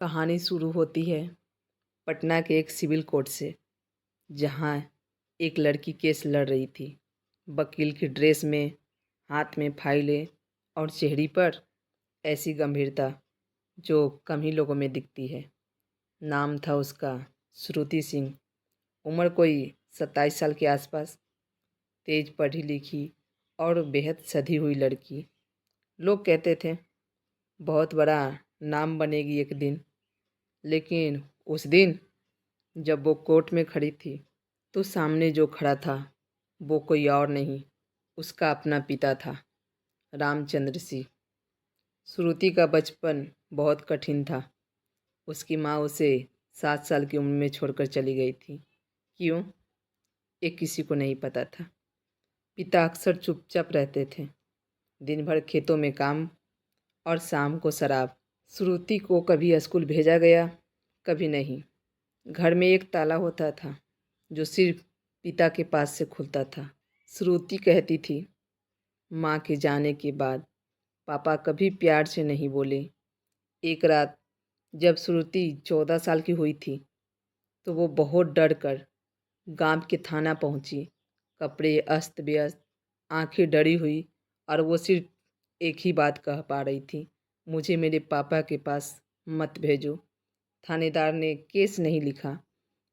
कहानी शुरू होती है पटना के एक सिविल कोर्ट से, जहाँ एक लड़की केस लड़ रही थी। वकील की ड्रेस में, हाथ में फाइलें और चेहरे पर ऐसी गंभीरता जो कम ही लोगों में दिखती है। नाम था उसका श्रुति सिंह। उम्र कोई 27 साल के आसपास। तेज पढ़ी लिखी और बेहद सधी हुई लड़की। लोग कहते थे बहुत बड़ा नाम बनेगी एक दिन। लेकिन उस दिन जब वो कोर्ट में खड़ी थी तो सामने जो खड़ा था वो कोई और नहीं, उसका अपना पिता था, रामचंद्र सिंह। श्रुति का बचपन बहुत कठिन था। उसकी माँ उसे 7 साल की उम्र में छोड़कर चली गई थी। क्यों, ये किसी को नहीं पता था। पिता अक्सर चुपचाप रहते थे, दिन भर खेतों में काम और शाम को शराब। श्रुति को कभी स्कूल भेजा गया, कभी नहीं। घर में एक ताला होता था जो सिर्फ पिता के पास से खुलता था। श्रुति कहती थी, माँ के जाने के बाद पापा कभी प्यार से नहीं बोले। एक रात जब श्रुति 14 साल की हुई थी तो वो बहुत डर कर गांव के थाना पहुंची। कपड़े अस्त व्यस्त, आंखें डरी हुई, और वो सिर्फ एक ही बात कह पा रही थी, मुझे मेरे पापा के पास मत भेजो। थानेदार ने केस नहीं लिखा।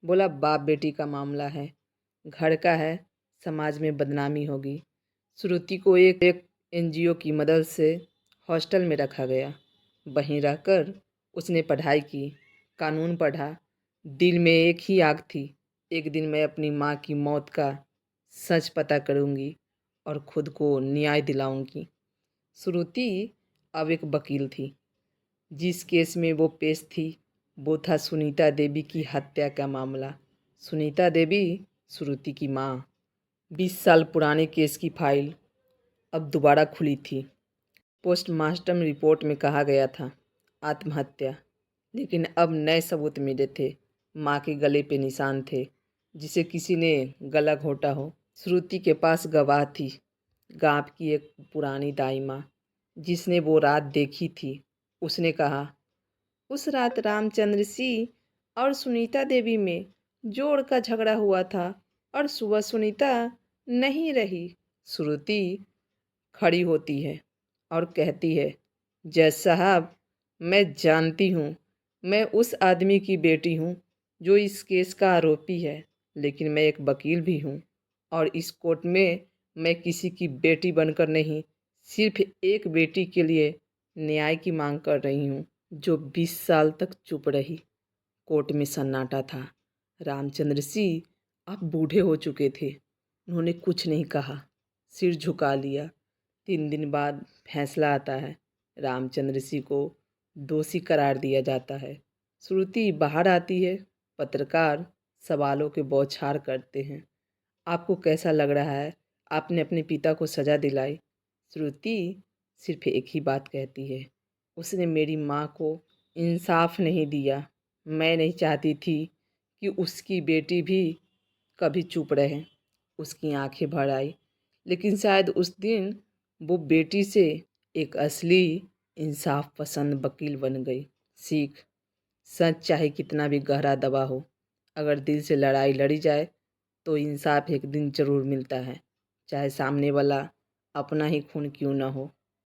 बोला बाप बेटी का मामला है, घर का है, समाज में बदनामी होगी। श्रुति को एक एनजीओ की मदद से हॉस्टल में रखा गया। वहीं रहकर उसने पढ़ाई की, कानून पढ़ा। दिल में एक ही आग थी, एक दिन मैं अपनी माँ की मौत का सच पता करूँगी और खुद को न्याय दिलाऊंगी। श्रुति अब एक वकील थी। जिस केस में वो पेश थी वो था सुनीता देवी की हत्या का मामला। सुनीता देवी श्रुति की माँ। 20 साल पुराने केस की फाइल अब दोबारा खुली थी। पोस्टमार्टम रिपोर्ट में कहा गया था आत्महत्या, लेकिन अब नए सबूत मिले थे। माँ के गले पे निशान थे, जिसे किसी ने गला घोटा हो। श्रुति के पास गवाह थी, गांव की एक पुरानी दाई माँ, जिसने वो रात देखी थी। उसने कहा, उस रात रामचंद्र सिंह और सुनीता देवी में जोर का झगड़ा हुआ था और सुबह सुनीता नहीं रही। श्रुति खड़ी होती है और कहती है, जज साहब, मैं जानती हूँ मैं उस आदमी की बेटी हूँ जो इस केस का आरोपी है, लेकिन मैं एक वकील भी हूँ और इस कोर्ट में मैं किसी की बेटी बनकर नहीं, सिर्फ एक बेटी के लिए न्याय की मांग कर रही हूँ, जो 20 साल तक चुप रही। कोर्ट में सन्नाटा था। रामचंद्र सिंह अब बूढ़े हो चुके थे। उन्होंने कुछ नहीं कहा, सिर झुका लिया। 3 दिन बाद फैसला आता है। रामचंद्र सिंह को दोषी करार दिया जाता है। श्रुति बाहर आती है। पत्रकार सवालों के बौछार करते हैं, आपको कैसा लग रहा है, आपने अपने पिता को सज़ा दिलाई? श्रुति सिर्फ एक ही बात कहती है, उसने मेरी माँ को इंसाफ नहीं दिया। मैं नहीं चाहती थी कि उसकी बेटी भी कभी चुप रहे। उसकी आंखें भर आई, लेकिन शायद उस दिन वो बेटी से एक असली इंसाफ पसंद वकील बन गई। सीख, सच चाहे कितना भी गहरा दबा हो, अगर दिल से लड़ाई लड़ी जाए तो इंसाफ एक दिन जरूर मिलता है, चाहे सामने वाला अपना ही खून क्यों ना हो।